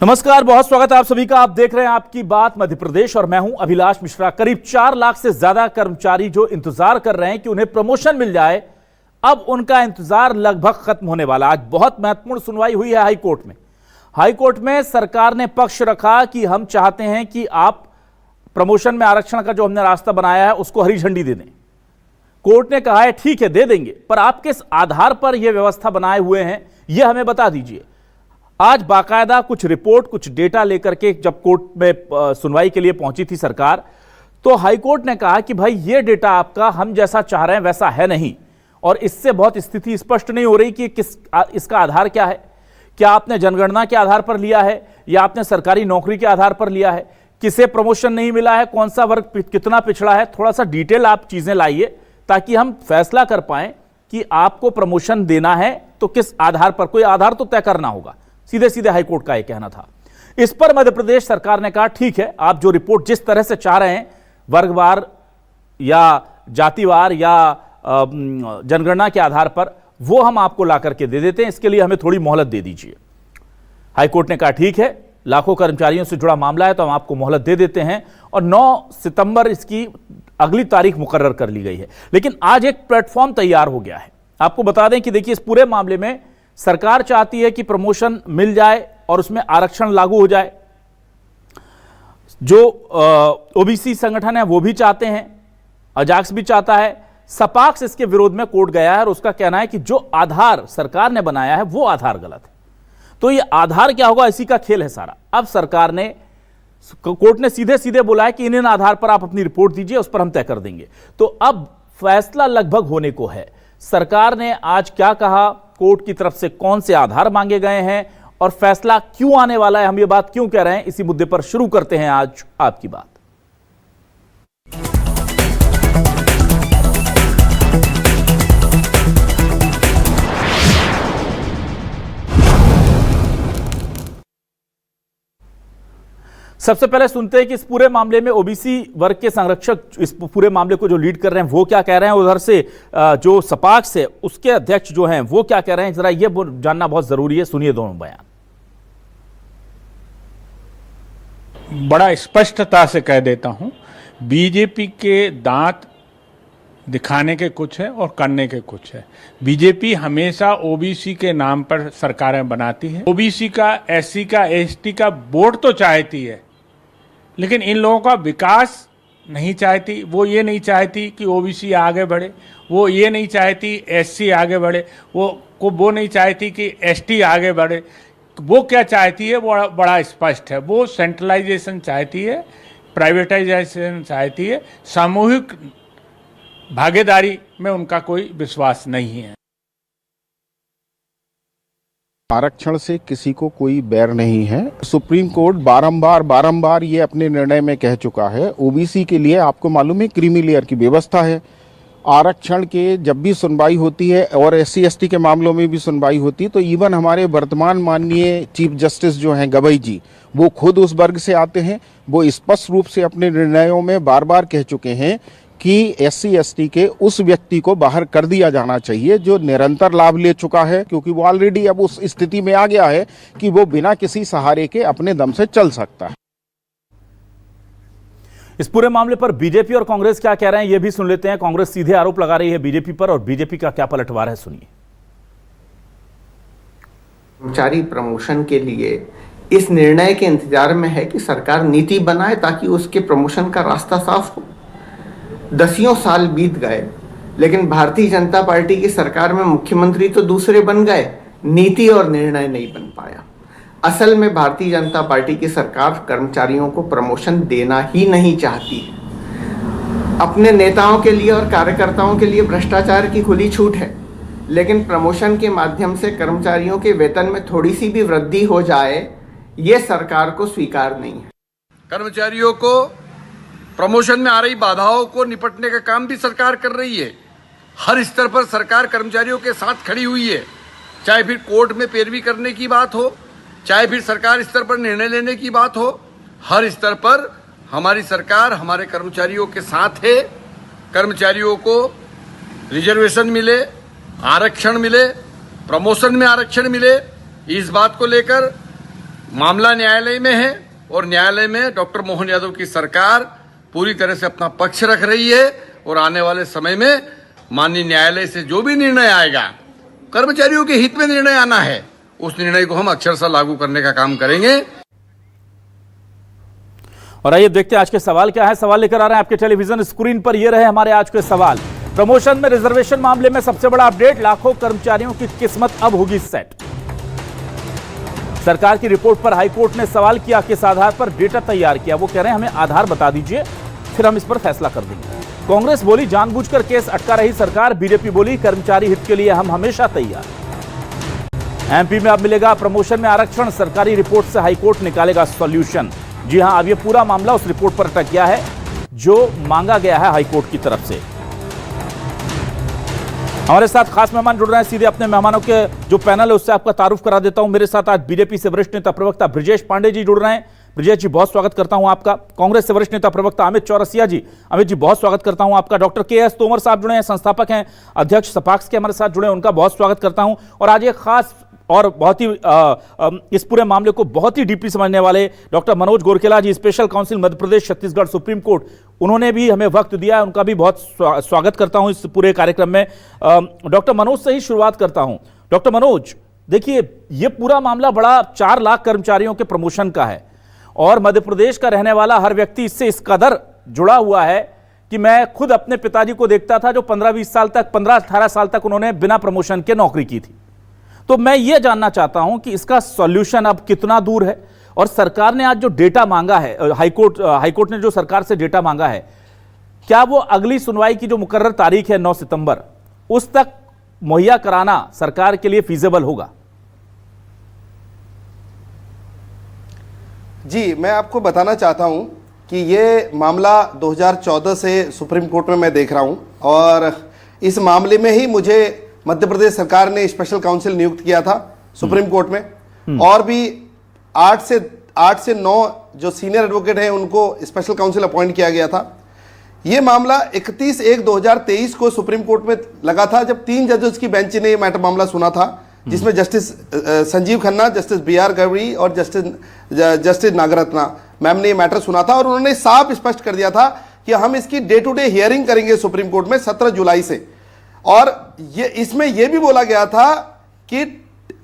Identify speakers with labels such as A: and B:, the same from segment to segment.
A: नमस्कार, बहुत स्वागत है आप सभी का। आप देख रहे हैं आपकी बात मध्य प्रदेश और मैं हूं अभिलाष मिश्रा। करीब 4 लाख से ज्यादा कर्मचारी जो इंतजार कर रहे हैं कि उन्हें प्रमोशन मिल जाए, अब उनका इंतजार लगभग खत्म होने वाला। आज बहुत महत्वपूर्ण सुनवाई हुई है हाई कोर्ट में। हाई कोर्ट में सरकार ने पक्ष रखा कि हम चाहते हैं कि आप प्रमोशन में आरक्षण का जो हमने रास्ता बनाया है उसको हरी झंडी दे दें। कोर्ट ने कहा है ठीक है दे देंगे, पर आप किस आधार पर यह व्यवस्था बनाए हुए हैं यह हमें बता दीजिए। आज बाकायदा कुछ रिपोर्ट, कुछ डेटा लेकर के जब कोर्ट में सुनवाई के लिए पहुंची थी सरकार, तो हाई कोर्ट ने कहा कि भाई ये डेटा आपका हम जैसा चाह रहे हैं वैसा है नहीं, और इससे बहुत स्थिति स्पष्ट नहीं हो रही कि इसका आधार क्या है। क्या आपने जनगणना के आधार पर लिया है या आपने सरकारी नौकरी के आधार पर लिया है, किसे प्रमोशन नहीं मिला है, कौन सा वर्ग कितना पिछड़ा है। थोड़ा सा डिटेल आप चीजें लाइए ताकि हम फैसला कर पाए कि आपको प्रमोशन देना है तो किस आधार पर। कोई आधार तो तय करना होगा, सीधे सीधे हाईकोर्ट का यह कहना था। इस पर मध्य प्रदेश सरकार ने कहा ठीक है, आप जो रिपोर्ट जिस तरह से चाह रहे हैं, वर्गवार या जातिवार या जनगणना के आधार पर, वो हम आपको ला करके दे देते हैं, इसके लिए हमें थोड़ी मोहलत दे दीजिए। हाईकोर्ट ने कहा ठीक है, लाखों कर्मचारियों से जुड़ा मामला है तो हम आपको मोहलत दे देते हैं, और 9 सितंबर इसकी अगली तारीख मुकर्रर कर ली गई है। लेकिन आज एक प्लेटफॉर्म तैयार हो गया है। आपको बता दें कि देखिए, इस पूरे मामले में सरकार चाहती है कि प्रमोशन मिल जाए और उसमें आरक्षण लागू हो जाए। जो ओबीसी संगठन है वो भी चाहते हैं, अजाक्स भी चाहता है, सपाक्स इसके विरोध में कोर्ट गया है और उसका कहना है कि जो आधार सरकार ने बनाया है वो आधार गलत है। तो ये आधार क्या होगा, इसी का खेल है सारा। अब सरकार ने, कोर्ट ने सीधे सीधे बोला है कि इन आधार पर आप अपनी रिपोर्ट दीजिए, उस पर हम तय कर देंगे। तो अब फैसला लगभग होने को है। सरकार ने आज क्या कहा, कोर्ट की तरफ से कौन से आधार मांगे गए हैं और फैसला क्यों आने वाला है, हम ये बात क्यों कह रहे हैं, इसी मुद्दे पर शुरू करते हैं आज आपकी बात। सबसे पहले सुनते हैं कि इस पूरे मामले में ओबीसी वर्ग के संरक्षक इस पूरे मामले को जो लीड कर रहे हैं वो क्या कह रहे हैं, उधर से जो सपाक्स है उसके अध्यक्ष जो हैं वो क्या कह रहे हैं, जरा ये जानना बहुत जरूरी है। सुनिए दोनों बयान।
B: बड़ा स्पष्टता से कह देता हूं, बीजेपी के दांत दिखाने के कुछ है और करने के कुछ है। बीजेपी हमेशा ओबीसी के नाम पर सरकारें बनाती है। ओबीसी का, एससी का, एसटी का वोट तो चाहती है, लेकिन इन लोगों का विकास नहीं चाहती। वो ये नहीं चाहती कि ओबीसी आगे बढ़े, वो ये नहीं चाहती एससी आगे बढ़े, वो नहीं चाहती कि एसटी आगे बढ़े। वो क्या चाहती है, वो बड़ा स्पष्ट है। वो सेंट्रलाइजेशन चाहती है, प्राइवेटाइजेशन चाहती है, सामूहिक भागीदारी में उनका कोई विश्वास नहीं है।
C: आरक्षण से किसी को कोई बैर नहीं है। सुप्रीम कोर्ट बारंबार ये अपने निर्णय में कह चुका है। ओबीसी के लिए आपको मालूम है क्रीमी लेयर की व्यवस्था है। आरक्षण के जब भी सुनवाई होती है और एससी एसटी के मामलों में भी सुनवाई होती है, तो इवन हमारे वर्तमान माननीय चीफ जस्टिस जो हैं गवई जी, वो खुद उस वर्ग से आते हैं। वो स्पष्ट रूप से अपने निर्णयों में बार बार कह चुके हैं कि एससी एसटी के उस व्यक्ति को बाहर कर दिया जाना चाहिए जो निरंतर लाभ ले चुका है, क्योंकि वो ऑलरेडी अब उस स्थिति में आ गया है कि वो बिना किसी सहारे के अपने दम से चल सकता है।
A: इस पूरे मामले पर बीजेपी और कांग्रेस क्या कह रहे हैं ये भी सुन लेते हैं। कांग्रेस सीधे आरोप लगा रही है बीजेपी पर, और बीजेपी का क्या पलटवार है, सुनिए।
D: कर्मचारी प्रमोशन के लिए इस निर्णय के इंतजार में है कि सरकार नीति बनाए ताकि उसके प्रमोशन का रास्ता साफ हो। 10 साल बीत गए, लेकिन भारतीय जनता पार्टी की सरकार में मुख्यमंत्री तो दूसरे बन गए, नीति और निर्णय नहीं बन पाया। असल में भारतीय जनता पार्टी की सरकार कर्मचारियों को प्रमोशन देना ही नहीं चाहती है। अपने नेताओं के लिए और कार्यकर्ताओं के लिए भ्रष्टाचार की खुली छूट है, लेकिन प्रमोशन के माध्यम से कर्मचारियों के वेतन में थोड़ी सी भी वृद्धि हो जाए, ये सरकार को स्वीकार नहीं है।
E: कर्मचारियों को प्रमोशन में आ रही बाधाओं को निपटने का काम भी सरकार कर रही है। हर स्तर पर सरकार कर्मचारियों के साथ खड़ी हुई है, चाहे फिर कोर्ट में पैरवी करने की बात हो, चाहे फिर सरकार स्तर पर निर्णय लेने की बात हो। हर स्तर पर हमारी सरकार हमारे कर्मचारियों के साथ है। कर्मचारियों को रिजर्वेशन मिले, आरक्षण मिले, प्रमोशन में आरक्षण मिले, इस बात को लेकर मामला न्यायालय में है और न्यायालय में डॉक्टर मोहन यादव की सरकार पूरी तरह से अपना पक्ष रख रही है और आने वाले समय में माननीय न्यायालय से जो भी निर्णय आएगा, कर्मचारियों के हित में निर्णय आना है, उस निर्णय को हम अक्षरशः लागू करने का काम करेंगे।
A: और आइए देखते हैं आज के सवाल क्या है। सवाल लेकर आ रहे हैं आपके टेलीविजन स्क्रीन पर। ये रहे हमारे आज के सवाल। प्रमोशन में रिजर्वेशन मामले में सबसे बड़ा अपडेट, लाखों कर्मचारियों की किस्मत अब होगी सेट। सरकार की रिपोर्ट पर हाईकोर्ट ने सवाल किया, किस आधार पर डेटा तैयार किया। वो कह रहे हैं हमें आधार बता दीजिए, फिर हम इस पर फैसला कर देंगे। कांग्रेस बोली जानबूझकर केस अटका रही सरकार। बीजेपी बोली कर्मचारी हित के लिए हम हमेशा तैयार। एमपी में अब मिलेगा प्रमोशन में आरक्षण, सरकारी रिपोर्ट से हाईकोर्ट निकालेगा सॉल्यूशन। जी हां, अब यह पूरा मामला उस रिपोर्ट पर अटक गया है जो मांगा गया है हाईकोर्ट की तरफ से। हमारे साथ खास मेहमान जुड़ रहे हैं, सीधे अपने मेहमानों के जो पैनल है उससे आपका तारुफ करा देता हूं। मेरे साथ आज बीजेपी से वरिष्ठ नेता प्रवक्ता ब्रिजेश पांडे जी जुड़ रहे हैं। ब्रिजेश जी, बहुत स्वागत करता हूं आपका। कांग्रेस से वरिष्ठ नेता प्रवक्ता अमित चौरसिया जी, अमित जी बहुत स्वागत करता हूं आपका। डॉक्टर के एस तोमर साहब जुड़े हैं, संस्थापक हैं, अध्यक्ष सपाक्स के हमारे साथ जुड़े हैं, उनका बहुत स्वागत करता हूं। और आज एक खास और बहुत ही इस पूरे मामले को बहुत ही डीपली समझने वाले डॉक्टर मनोज गोरकेला जी, special council Madhya Pradesh Chhattisgarh supreme court, उन्होंने भी हमें वक्त दिया है, उनका भी बहुत स्वागत करता हूं इस पूरे कार्यक्रम में। डॉक्टर मनोज से ही शुरुआत करता हूं। डॉक्टर मनोज, देखिए ये पूरा मामला बड़ा 4 लाख कर्मचारियों के प्रमोशन का है और मध्य प्रदेश का रहने वाला हर व्यक्ति इससे इस कदर जुड़ा हुआ है कि मैं खुद अपने पिताजी को देखता था जो 15-20 साल तक, 15-18 साल तक उन्होंने बिना प्रमोशन के नौकरी की थी। तो मैं ये जानना चाहता हूं कि इसका सॉल्यूशन अब कितना दूर है और सरकार ने आज जो डेटा मांगा है, हाईकोर्ट ने जो सरकार से डेटा मांगा है, क्या वो अगली सुनवाई की जो मुकर्रर तारीख है 9 सितंबर, उस तक मुहैया कराना सरकार के लिए फीजेबल होगा?
F: जी, मैं आपको बताना चाहता हूं कि ये मामला 2014 से सुप्रीम कोर्ट में मैं देख रहा हूं और इस मामले में ही मुझे मध्य प्रदेश सरकार ने स्पेशल काउंसिल नियुक्त किया था सुप्रीम कोर्ट में, और भी 8 से 9 जो सीनियर एडवोकेट हैं उनको स्पेशल काउंसिल अपॉइंट किया गया था। ये मामला 31/1/2023 को सुप्रीम कोर्ट में लगा था, जब 3 जजेस की बेंच ने ये मैटर मामला सुना था, जिसमें justice Sanjeev Khanna, justice BR Gavai और जस्टिस नागरत्ना मैम ने ये मैटर सुना था और उन्होंने साफ स्पष्ट कर दिया था कि हम इसकी डे टू डे हियरिंग करेंगे सुप्रीम कोर्ट में 17 जुलाई से। और ये इसमें यह भी बोला गया था कि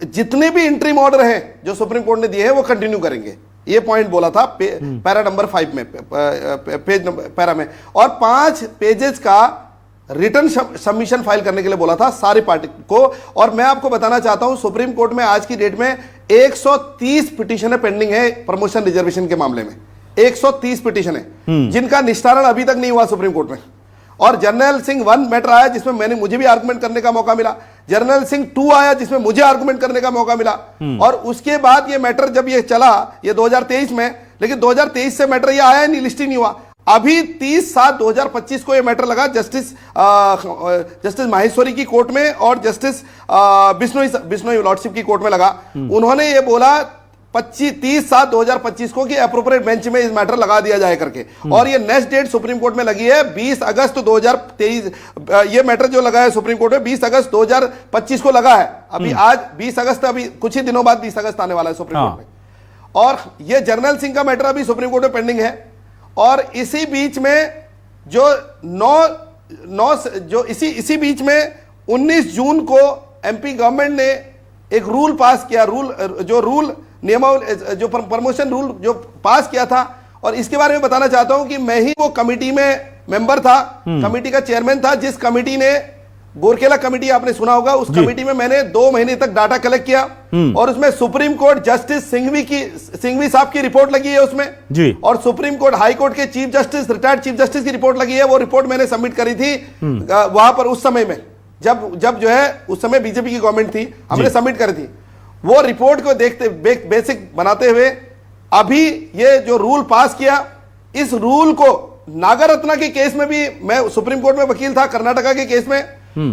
F: जितने भी इंटरिम ऑर्डर हैं जो सुप्रीम कोर्ट ने दिए हैं वो कंटिन्यू करेंगे, ये पॉइंट बोला था पैरा नंबर 5 में, पेज नंबर पैरा में, और 5 पेजेस का रिटर्न सबमिशन फाइल करने के लिए बोला था सारी पार्टी को। और मैं आपको बताना चाहता हूं सुप्रीम कोर्ट में आज की डेट में 130 पिटीशन पेंडिंग है प्रमोशन रिजर्वेशन के मामले में, 130 पिटीशन है जिनका निस्तारण अभी तक नहीं हुआ सुप्रीम कोर्ट में। और जर्नल सिंह 1 मैटर आया जिसमें मुझे भी आर्गुमेंट करने का मौका मिला, जर्नल सिंह 2 आया जिसमें मुझे आर्गुमेंट करने का मौका मिला, और उसके बाद ये मैटर जब ये चला ये 2023 में, लेकिन 2023 से मैटर ये आया नहीं, लिस्ट ही नहीं हुआ। अभी 30/7/2025 को ये मैटर लगा जस्टिस माहेश्वरी की कोर्ट में और जस्टिस बिश्नोई लॉर्डशिप की कोर्ट में लगा। उन्होंने ये बोला 30/7/2025 को कि एप्रोप्रिएट बेंच में इस मैटर लगा दिया जाए करके, और ये नेक्स्ट डेट सुप्रीम कोर्ट में लगी है 20 अगस्त 2023। ये मैटर जो लगा है सुप्रीम कोर्ट में 20 अगस्त 2025 को लगा है। अभी आज 20 अगस्त, अभी कुछ ही दिनों बाद 20 अगस्त आने वाला है सुप्रीम कोर्ट में, और ये जर्नल सिंह का मैटर अभी सुप्रीम कोर्ट में पेंडिंग है। और इसी बीच में इसी बीच में 19 जून को एमपी गवर्नमेंट ने एक रूल पास किया, जो प्रमोशन रूल जो पास किया था, और इसके बारे में बताना चाहता हूं कि मैं ही वो कमेटी में मेंबर था, कमेटी का चेयरमैन था, जिस कमेटी ने गोरकेला कमेटी आपने सुना होगा, उस कमेटी में मैंने 2 महीने तक डाटा कलेक्ट किया और उसमें सुप्रीम कोर्ट जस्टिस सिंघवी साहब की रिपोर्ट लगी है उसमें जी, और सुप्रीम कोर्ट हाई कोर्ट के chief justice, retired chief justice की रिपोर्ट लगी है। वो रिपोर्ट मैंने सबमिट करी थी वहां पर उस समय में, जब जो है उस समय बीजेपी की गवर्नमेंट थी, हमने सबमिट करी थी। वो रिपोर्ट को देखते बेसिक बनाते हुए अभी ये जो रूल पास किया, इस रूल को नागरत्ना के केस में भी मैं सुप्रीम कोर्ट में वकील था, कर्नाटका के केस में,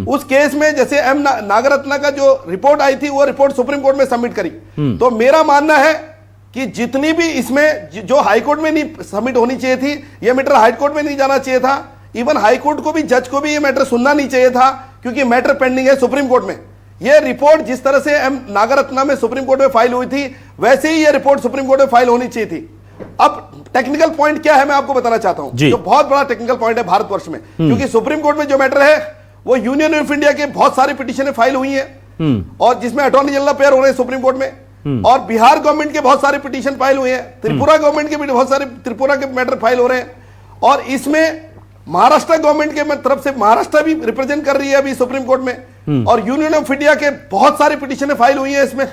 F: उस केस में जैसे नागरत्ना का जो रिपोर्ट आई थी वो रिपोर्ट सुप्रीम कोर्ट में सबमिट करी। तो मेरा मानना है कि जितनी भी इसमें जो हाईकोर्ट में नहीं सबमिट होनी चाहिए थी, यह मैटर हाईकोर्ट में नहीं जाना चाहिए था, इवन हाईकोर्ट को भी, जज को भी ये मैटर सुनना नहीं चाहिए था, क्योंकि मैटर पेंडिंग है सुप्रीम कोर्ट में। ये रिपोर्ट जिस तरह से एम नागरत्ना में सुप्रीम कोर्ट में फाइल हुई थी, वैसे ही ये रिपोर्ट सुप्रीम कोर्ट में फाइल होनी चाहिए थी। अब टेक्निकल पॉइंट क्या है मैं आपको बताना चाहता हूं, जो बहुत बड़ा टेक्निकल पॉइंट है भारतवर्ष में, क्योंकि सुप्रीम कोर्ट में जो मैटर है वो यूनियन ऑफ इंडिया के बहुत सारी पिटीशनें फाइल हुई हैं और जिसमें अटॉर्नी जनरल अपेयर हो रहे हैं सुप्रीम कोर्ट में, और बिहार गवर्नमेंट के बहुत सारे पिटीशन फाइल हुए हैं, त्रिपुरा गवर्नमेंट के भी बहुत सारे त्रिपुरा के मैटर फाइल हो रहे हैं, और इसमें महाराष्ट्र गवर्नमेंट के तरफ से महाराष्ट्र भी रिप्रेजेंट कर रही है अभी सुप्रीम कोर्ट में, और यूनियन ऑफ इंडिया के बहुत सारी पिटीशनें फाइल हुई हैं इसमें,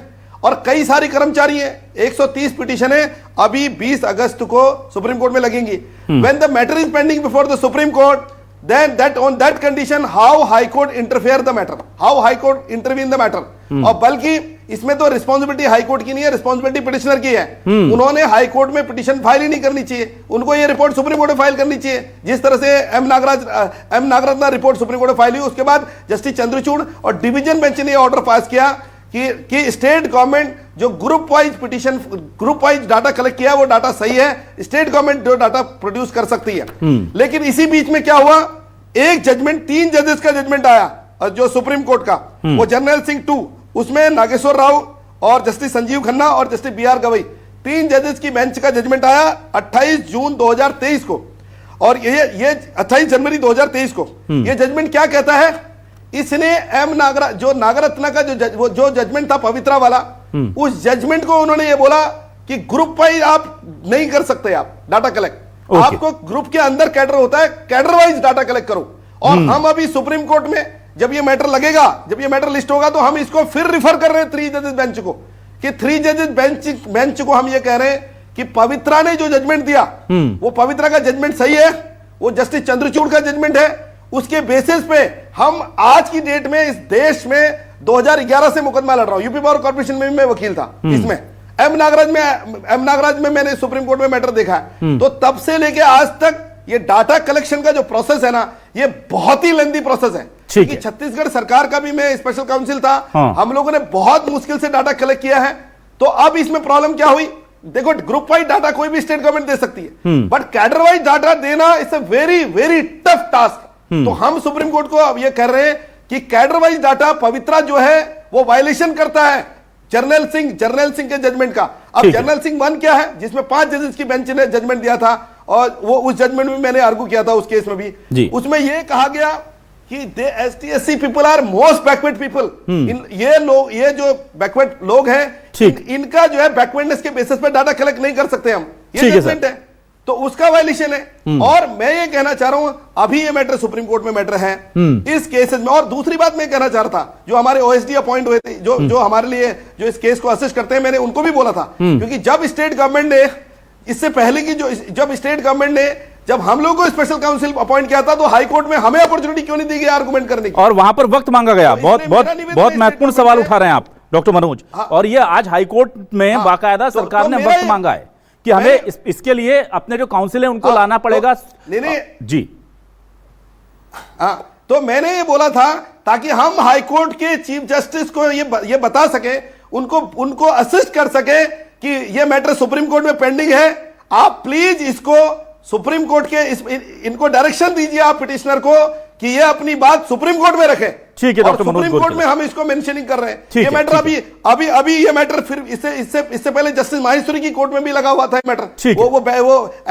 F: और कई सारी कर्मचारी हैं। 130 पिटीशनें अभी 20 अगस्त को सुप्रीम कोर्ट में लगेंगी। When the matter is pending before the supreme court, then that on that condition how high court interfere the matter, how high court intervene the matter, और बल्कि इसमें तो रिस्पॉन्सिबिलिटी हाई कोर्ट की नहीं है, responsibility petitioner की है। उन्होंने हाई कोर्ट में पिटीशन फाइल ही नहीं करनी चाहिए, उनको ये रिपोर्ट सुप्रीम कोर्ट में फाइल करनी चाहिए। जिस तरह से M Nagaratna report supreme court में फाइल हुई, उसके बाद जस्टिस चंद्रचूड़ और डिवीजन बेंच ने ऑर्डर पास किया कि स्टेट गवर्नमेंट जो ग्रुप वाइज डाटा कलेक्ट किया वो डाटा सही है, स्टेट गवर्नमेंट जो डाटा प्रोड्यूस कर सकती है। लेकिन इसी बीच में क्या हुआ, एक जजमेंट 3 जजेस का जजमेंट आया जो सुप्रीम कोर्ट का, वो जर्नल सिंह 2, उसमें नागेश्वर राव और जस्टिस संजीव खन्ना और जस्टिस BR गवई 3 जजेस की बेंच का जजमेंट आया 28 जून 2023 को, और ये 28 जनवरी 2023 को ये जजमेंट क्या कहता है, इसने जो नागरत्ना का जो जजमेंट था पवित्रा वाला, उस जजमेंट को उन्होंने ये बोला कि ग्रुप वाइज आप नहीं कर सकते, आप डाटा कलेक्ट, आपको ग्रुप के अंदर कैडर होता है, कैडर वाइज डाटा कलेक्ट करो। और हम अभी सुप्रीम कोर्ट में जब ये मैटर लगेगा, जब ये मैटर लिस्ट होगा, तो हम इसको फिर रिफर कर रहे हैं 3 जजेस बेंच को, कि 3 जजेस बेंच को हम ये कह रहे हैं कि पवित्रा ने जो जजमेंट दिया वो पवित्रा का जजमेंट सही है, वो जस्टिस चंद्रचूड़ का जजमेंट है, उसके बेसिस पे हम आज की डेट में इस देश में 2011 से मुकदमा लड़ रहा हूं। यूपी पावर कॉर्पोरेशन में भी मैं वकील था इसमें, एम नागराज में मैंने सुप्रीम कोर्ट में मैटर देखा है। तो तब से लेके आज तक ये डाटा कलेक्शन का जो प्रोसेस है ना, ये बहुत ही लेंथी प्रोसेस है। क्योंकि छत्तीसगढ़ सरकार का भी मैं स्पेशल काउंसिल था, हम लोगों ने बहुत मुश्किल से डाटा कलेक्ट किया है। तो अब इसमें प्रॉब्लम क्या हुई, देखो ग्रुप वाइज डाटा कोई भी स्टेट गवर्नमेंट दे सकती है, बट कैडर वाइज डाटा देना it's a very very tough task. तो हम सुप्रीम कोर्ट को अब ये कह रहे हैं कि कैडर वाइज डाटा पवित्रा जो है वो वायलेशन करता है जर्नल सिंह के जजमेंट का। अब जर्नल सिंह 1 क्या है, जिसमें 5 जजेस की बेंच ने जजमेंट दिया था, और वो उस जजमेंट में मैंने आर्गू किया था उस केस में भी, उसमें यह कहा गया कि ST/SC people are most backward people. ये जो बैकवर्ड लोग हैं, इनका जो है बैकवर्डनेस के बेसिस पर डाटा कलेक्ट नहीं कर सकते हम, ये जजमेंट है, तो उसका वायलेशन है। और मैं ये कहना चाह रहा हूं, अभी ये मैटर सुप्रीम कोर्ट में मैटर है इस केसेस में। और दूसरी बात मैं कहना चाह रहा था, जो हमारे OSD अपॉइंट हुए थे, जो हमारे लिए जो इस केस को असिस्ट करते हैं, मैंने उनको भी बोला था, क्योंकि जब स्टेट गवर्नमेंट ने इससे पहले की जब हम लोगों को स्पेशल काउंसिल अपॉइंट किया था, तो हाई कोर्ट में हमें अपॉर्चुनिटी क्यों नहीं दी गई आर्गुमेंट करने की,
A: और वहां पर वक्त मांगा गया। बहुत महत्वपूर्ण सवाल उठा रहे हैं आप डॉक्टर मनोज, और ये आज हाई कोर्ट में बाकायदा सरकार ने वक्त मांगा है कि हमें इसके लिए अपने जो काउंसिल है उनको लाना पड़ेगा। जी
F: तो मैंने ये बोला था ताकि हम हाई कोर्ट के चीफ जस्टिस को ये बता सके, उनको असिस्ट कर सके कि ये मैटर सुप्रीम कोर्ट में पेंडिंग है, आप प्लीज इसको सुप्रीम कोर्ट के इनको डायरेक्शन दीजिए आप पिटिशनर को कि ये अपनी बात सुप्रीम कोर्ट में रखे।
A: ठीक है डॉक्टर मनोज,
F: सुप्रीम कोर्ट में हम इसको मेंशनिंग कर रहे हैं। ये मैटर अभी ये मैटर फिर इससे पहले जस्टिस माहेश्वरी की कोर्ट में भी लगा हुआ था मैटर, वो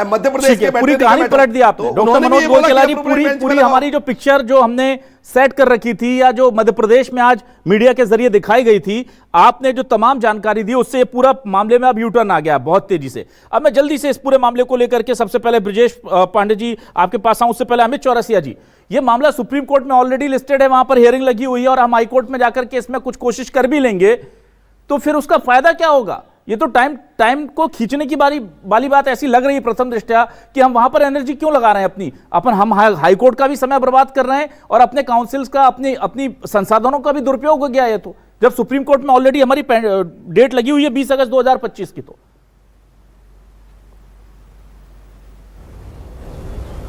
F: मध्य प्रदेश के
A: पूरी कहानी पलट दी आपने डॉक्टर मनोज गोलकेलारी। पूरी हमारी जो पिक्चर जो हमने सेट कर रखी थी, या जो मध्य प्रदेश में आज मीडिया के जरिए दिखाई गई थी, आपने जो तमाम जानकारी दी, उससे ये पूरा मामले में अब यूटर्न आ गया बहुत तेजी से। अब मैं जल्दी से इस पूरे मामले को लेकर के सबसे पहले ब्रजेश पांडे जी आपके पास आऊं, उससे पहले अमित चौरसिया जी, ये मामला सुप्रीम कोर्ट में ऑलरेडी लिस्टेड है, वहां पर हियरिंग लगी हुई है, और हम हाई कोर्ट में जाकर के इसमें कुछ कोशिश कर भी लेंगे, तो फिर उसका फायदा क्या होगा? ये तो टाइम को खींचने की वाली बात ऐसी लग रही है प्रथम दृष्टया, कि हम वहां पर एनर्जी क्यों लगा रहे हैं हम हाई कोर्ट का भी समय बर्बाद कर रहे हैं, और अपने काउंसिल्स का अपनी संसाधनों का भी दुरुपयोग हो गया है। तो जब सुप्रीम कोर्ट में ऑलरेडी हमारी डेट लगी हुई है 20 अगस्त 2025 की। तो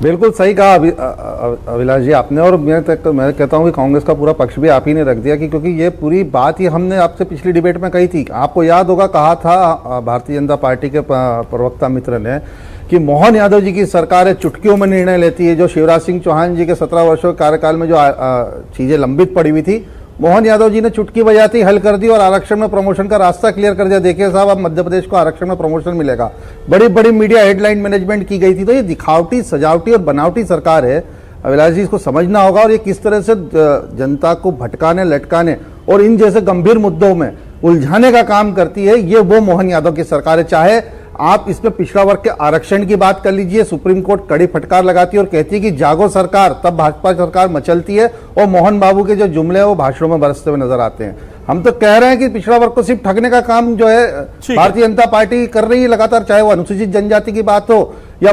G: बिल्कुल सही कहा अभिलाष जी आपने, और मैं कहता हूं कि कांग्रेस का पूरा पक्ष भी आप ही ने रख दिया, कि क्योंकि ये पूरी बात ही हमने आपसे पिछली डिबेट में कही थी। आपको याद होगा, कहा था भारतीय जनता पार्टी के प्रवक्ता मित्र ने कि मोहन यादव जी की सरकार चुटकियों में निर्णय लेती है, जो शिवराज सिंह चौहान जी के 17 वर्षों के कार्यकाल में जो चीजें लंबित पड़ी हुई थी मोहन यादव जी ने चुटकी बजाती हल कर दी और आरक्षण में प्रमोशन का रास्ता क्लियर कर दिया। देखिए साहब, अब मध्य प्रदेश को आरक्षण में प्रमोशन मिलेगा। बड़ी बड़ी मीडिया हेडलाइन मैनेजमेंट की गई थी। तो ये दिखावटी, सजावटी और बनावटी सरकार है अभिलाष जी, इसको समझना होगा। और ये किस तरह से जनता को भटकाने, लटकाने और इन जैसे गंभीर मुद्दों में उलझाने का काम करती है, ये वो मोहन यादव की सरकार है। चाहे आप इसमें पिछड़ा वर्ग के आरक्षण की बात कर लीजिए, सुप्रीम कोर्ट कड़ी फटकार लगाती है और कहती है कि जागो सरकार, तब भाजपा सरकार मचलती है और मोहन बाबू के जो जुमले हैं वो भाषणों में बरसते हुए नजर आते हैं। हम तो कह रहे हैं कि पिछड़ा वर्ग को सिर्फ ठगने का काम जो है भारतीय जनता पार्टी कर रही है लगातार, चाहे वो अनुसूचित जनजाति की बात हो या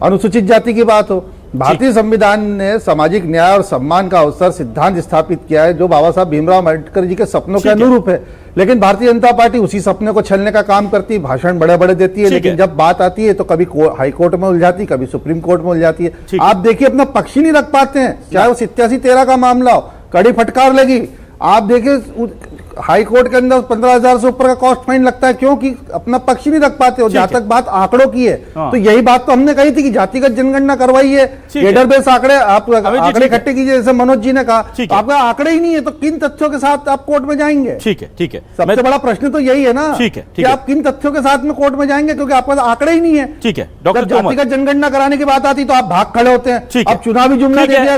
G: अनुसूचित जाति की बात हो। भारतीय संविधान ने सामाजिक न्याय और सम्मान का अवसर सिद्धांत स्थापित किया है जो बाबा साहब भीमराव अम्बेडकर जी के सपनों के अनुरूप है। लेकिन भारतीय जनता पार्टी उसी सपने को छलने का काम करती है, भाषण बड़े बड़े देती है, लेकिन जब बात आती है तो कभी हाई कोर्ट में उलझाती, कभी सुप्रीम कोर्ट में उलझाती है। आप देखिए अपना पक्ष ही नहीं रख पाते हैं, चाहे वो 87-13 का मामला हो, कड़ी फटकार लगी। आप देखिए हाई कोर्ट के अंदर 15,000 से ऊपर का कॉस्ट फाइन लगता है, क्योंकि अपना पक्ष ही नहीं रख पाते हो। जहां तक बात आंकड़ों की है, तो यही बात तो हमने कही थी कि जातिगत जनगणना करवाइए, डेटाबेस आंकड़े, आप आंकड़े इकट्ठे कीजिए, जैसे मनोज जी ने कहा। आपका आंकड़े ही नहीं है तो किन तथ्यों के साथ आप कोर्ट में जाएंगे?
A: ठीक है, ठीक है,
G: सबसे बड़ा प्रश्न तो यही है ना कि आप किन तथ्यों के साथ में कोर्ट में जाएंगे, क्योंकि आपके पास आंकड़े ही नहीं है।
A: ठीक है डॉक्टर,
G: जातिगत जनगणना कराने की बात आती तो आप भाग खड़े होते हैं। अब चुनावी जुमला दे दिया।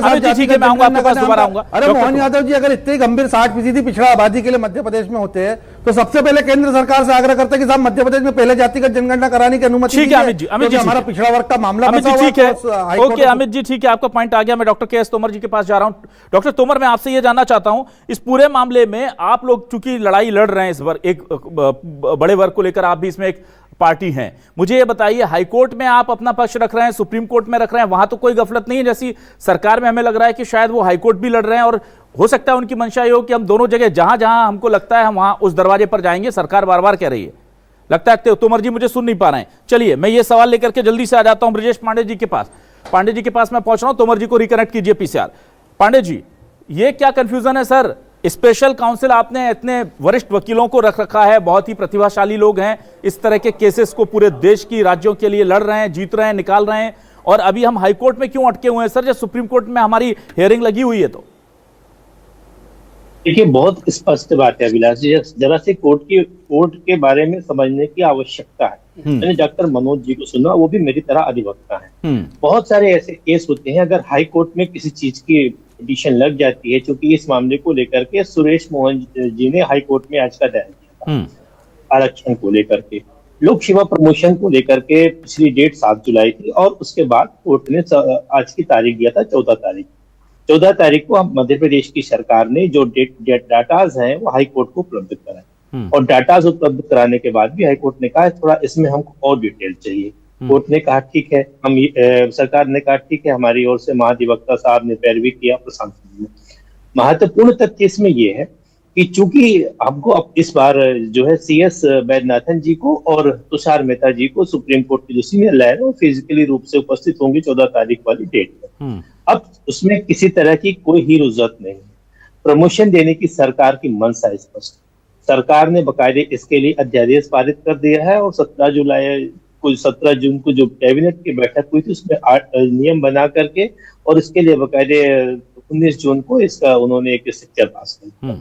G: अरे मोहन यादव जी, अगर इतने गंभीर 60% पिछड़ा आबादी के लिए मध्य प्रदेश में होते हैं तो सबसे पहले केंद्र सरकार से आग्रह करते हैं कि साहब मध्य प्रदेश में पहले जातिगत जनगणना कराने की अनुमति दीजिए।
A: अमित जी,
G: हमारा पिछड़ा वर्ग का मामला
A: ठीक है, ओके अमित जी, ठीक है, आपका पॉइंट आ गया। मैं डॉक्टर के.एस. तोमर जी के पास जा रहा हूं। डॉक्टर तोमर, मैं आपसे यह जानना चाहता हूं, इस पूरे मामले में आप लोग चूंकि लड़ाई लड़ रहे हैं इस वर्ग, एक बड़े वर्ग को लेकर, आप भी इसमें एक पार्टी हैं, मुझे ये बताइए, हाईकोर्ट में आप अपना पक्ष रख रहे हैं, सुप्रीम कोर्ट में रख रहे हैं, वहां तो कोई गफलत नहीं है? जैसी सरकार में हमें लग रहा है कि शायद वो हाईकोर्ट भी लड़ रहे हैं और हो सकता है उनकी मंशा ये हो कि हम दोनों जगह जहां जहां हमको लगता है हम वहां उस दरवाजे पर जाएंगे। सरकार बार बार कह रही है, लगता है तोमर जी मुझे सुन नहीं पा रहे हैं। चलिए मैं ये सवाल लेकर के जल्दी से आ जाता हूं ब्रजेश पांडे जी के पास। पांडे जी के पास मैं पहुंच रहा हूं, तोमर जी को रिकनेक्ट कीजिए पीसीआर। पांडे जी, ये क्या कंफ्यूजन है सर? स्पेशल काउंसिल आपने इतने वरिष्ठ वकीलों को रख रखा है, बहुत ही प्रतिभाशाली लोग हैं, इस तरह के केसेस को पूरे देश की राज्यों के लिए लड़ रहे हैं, जीत रहे हैं, निकाल रहे हैं, और अभी हम हाईकोर्ट में क्यों अटके हुए हैं सर, जब सुप्रीम कोर्ट में हमारी हियरिंग लगी हुई है? तो
H: देखिए, बहुत स्पष्ट बात है अभिलाष जी, जरा से कोर्ट के बारे में समझने की आवश्यकता है। मैंने डॉक्टर मनोज जी को सुना, वो भी मेरी तरह अधिवक्ता है। बहुत सारे ऐसे केस होते हैं, अगर हाई कोर्ट में किसी चीज की पिटीशन लग जाती है, क्योंकि इस मामले को लेकर के सुरेश मोहन जी ने हाई कोर्ट में आज का दायर किया था आरक्षण को लेकर के, लोक सेवा प्रमोशन को लेकर के पिछली डेट 7 जुलाई थी, और उसके बाद कोर्ट ने आज की तारीख दिया था 14 तारीख को हम मध्य प्रदेश की सरकार ने जो डाटाज हैं वो हाई कोर्ट को उपलब्ध कराए, और डाटाज उपलब्ध कराने के बाद भी हाई कोर्ट ने कहा थोड़ा इसमें हमको और डिटेल चाहिए। कोर्ट ने कहा ठीक है, सरकार ने कहा ठीक है, हमारी ओर से महाधिवक्ता साहब ने पैरवी किया, प्रशांत ने। महत्वपूर्ण तथ्य इसमें ये है कि चूंकि हमको अब इस बार जो है CS वैद्यनाथन जी को और तुषार मेहता जी को सुप्रीम कोर्ट के जो सीनियर लॉयर है वो फिजिकली रूप से उपस्थित होंगे 14 तारीख वाली डेट पर। अब उसमें किसी तरह की कोई ही जरूरत नहीं, प्रमोशन देने की सरकार की मंशा स्पष्ट। सरकार ने बकायदे इसके लिए अध्यादेश पारित कर दिया है, और 17 जून को जो कैबिनेट की बैठक हुई थी उसमें नियम बना करके, और इसके लिए बकायदे 19 जून को इसका उन्होंने एक स्ट्रक्चर पास किया।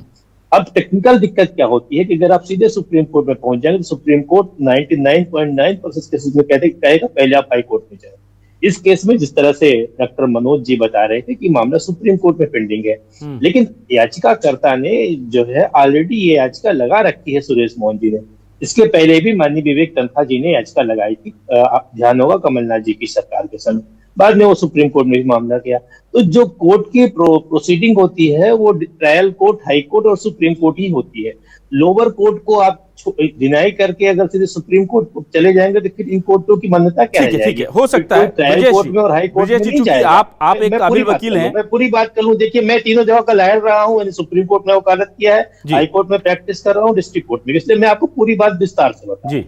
H: अब टेक्निकल दिक्कत क्या होती है कि अगर आप सीधे सुप्रीम कोर्ट में पहुंच जाएंगे तो सुप्रीम कोर्ट 99.9% केसेस में कहेगा पहले आप हाई कोर्ट में जाए। इस केस में जिस तरह से डॉक्टर मनोज जी बता रहे थे कि मामला सुप्रीम कोर्ट में पेंडिंग है, लेकिन याचिकाकर्ता ने जो है ऑलरेडी ये याचिका लगा रखी है सुरेश मोहन जी ने। इसके पहले भी माननीय विवेक तन्खा जी ने याचिका लगाई थी, ध्यान होगा कमलनाथ जी की सरकार के समय, बाद में वो सुप्रीम कोर्ट में भी मामला गया। तो जो कोर्ट की प्रोसीडिंग होती है वो ट्रायल कोर्ट, हाई कोर्ट और सुप्रीम कोर्ट ही होती है। लोअर कोर्ट को आप डिनाई करके अगर सीधे सुप्रीम कोर्ट को चले जाएंगे तो फिर इन कोर्टों की मान्यता क्या रह जाएगी?
A: हो सकता है
H: ट्रायल कोर्ट में और हाई कोर्ट में नहीं जाएगा।
A: आप एक काबिल वकील हैं,
H: मैं पूरी बात कर लूं। देखिए, मैं तीनों जगह का लॉयर रहा हूं, मैंने सुप्रीम कोर्ट में वकालत किया है, हाई कोर्ट में प्रैक्टिस कर रहा हूँ, डिस्ट्रिक्ट कोर्ट में, इसलिए मैं आपको पूरी बात विस्तार से बताऊं।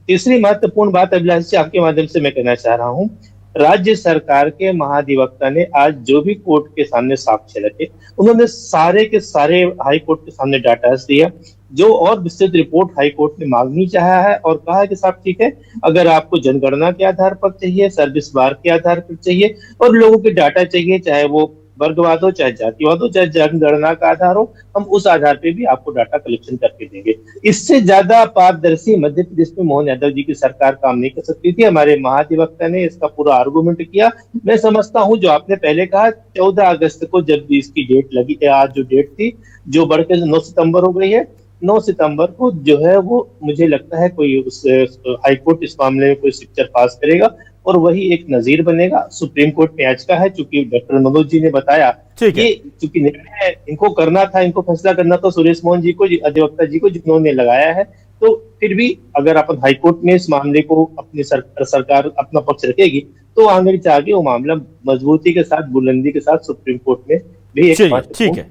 H: तीसरी महत्वपूर्ण बात अभिलाष जी आपके माध्यम से मैं कहना चाह रहा हूँ, राज्य सरकार के महाधिवक्ता ने आज जो भी कोर्ट के सामने साक्ष्य रखे, उन्होंने सारे के सारे हाई कोर्ट के सामने डाटा दिया, जो और विस्तृत रिपोर्ट हाई कोर्ट ने मांगनी चाहा है, और कहा है कि साहब ठीक है, अगर आपको जनगणना के आधार पर चाहिए, सर्विस बार के आधार पर चाहिए, और लोगों के डाटा चाहिए, चाहे वो वर्गवाद हो, चाहे जातिवाद हो, चाहे जनगणना का आधार हो, हम उस आधार पे भी आपको डाटा कलेक्शन करके देंगे। इससे ज्यादा पारदर्शी मध्य प्रदेश में मोहन यादव जी की सरकार काम नहीं कर सकती थी। हमारे महाधिवक्ता ने इसका पूरा आर्गुमेंट किया। मैं समझता हूं जो आपने पहले कहा 14 अगस्त को जब इसकी डेट लगी, आज जो डेट थी जो बढ़ के 9 सितंबर हो गई है, 9 सितंबर को जो है वो मुझे लगता है कोई उस हाईकोर्ट इस मामले में कोई स्ट्रक्चर पास करेगा और वही एक नजीर बनेगा। सुप्रीम कोर्ट में याचिका है, चूंकि डॉक्टर मनोज जी ने बताया कि चूंकि निर्णय इनको करना था, इनको फैसला करना था सुरेश मोहन जी को, अधिवक्ता जी को, जिन्होंने लगाया है, तो फिर भी अगर अपन हाईकोर्ट में इस मामले को अपनी सरकार अपना पक्ष रखेगी तो आगे जाके वो मामला मजबूती के साथ, बुलंदी के साथ सुप्रीम कोर्ट में भी